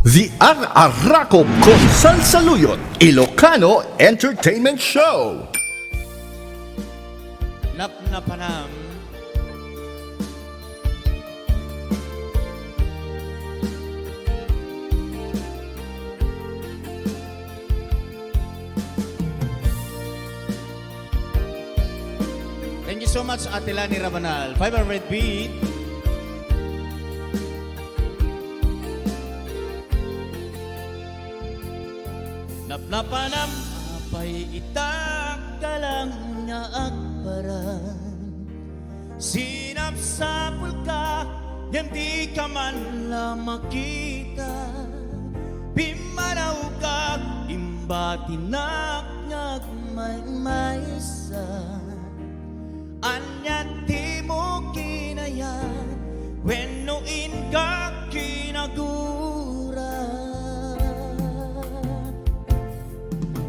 The Ar-Arako Konsal Saluyot Ilocano Entertainment Show. Napnapanam. Thank you so much, Ate Lani Rabanal. 500 beat. Napnapanam, apay itakalang nga akbaran. Sinapsapul ka, hindi ka man lang makita. Pimanaw ka, imbatinak ngagmay sa. Anya di mo kinayan, wenuin ka kinagura.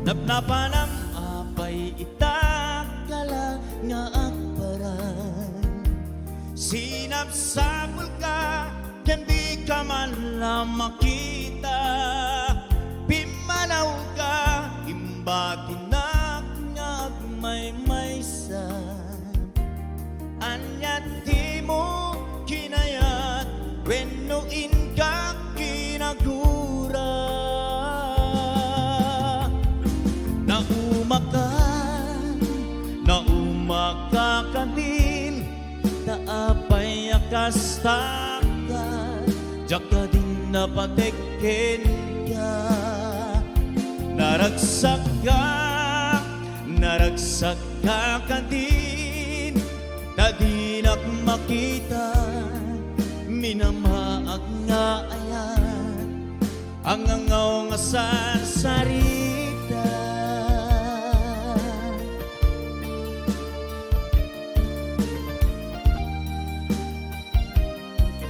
Napnapanam, apay itakala nga akbaran. Sinapsapul ka, hindi ka man lang makita. Pimanaw ka, imbatinak ngagmay sa. Anyat di mo kinayat, wenuin ka kinagura. Naumakakanin, taapay akastakan, jaka din napatekin ka. Naragsak ka ka din, tadinak makita, minamaag nga ayan, ang angaw nga sarsarita.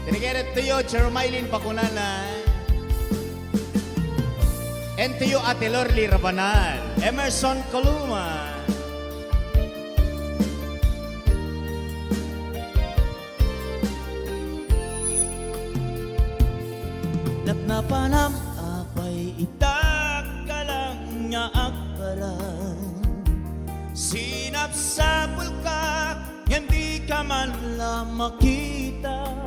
Dedicated to you, Chermailin Pakunana. And to you, Ate Lorly Rabanal, Emerson Columa. Napnapanam, apay itakalang nga akbaran. Sinapsapul ka, hindi ka man lang makita.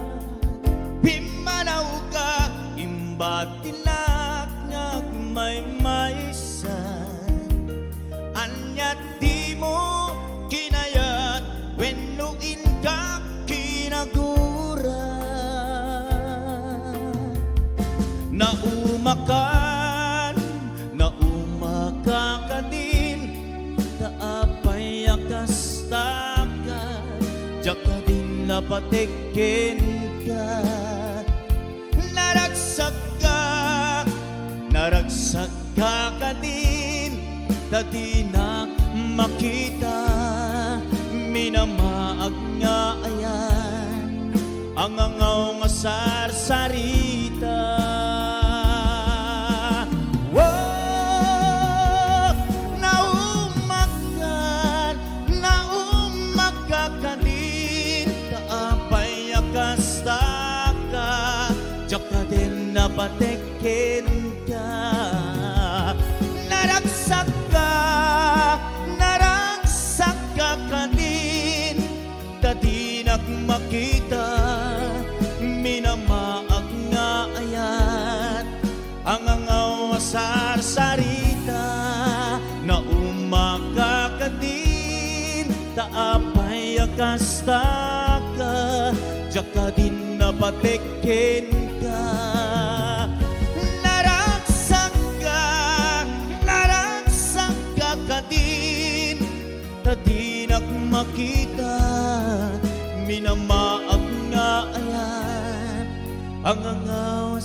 Pimanaw ka, imbatinak ngagmay sa. Anyat di mo kinayat, wenuin ka kinagura. Naumaka din, taapay akastakan, jaka din napatekin ka. Naragsak ka din, tadinak makita, minamaag nga ayan, ang angaw nga sarsarita. Naumaka din, taapay akastaka, jaka din napatekin ka. Naragsak ka din, tadinak makita, minamaag nga ayan, ang angaw sarsarita. Naumaka ka din, taapay akastaka, jaka din napatekin ka. Tadinak makita, minamaag nga ayan, ang angaw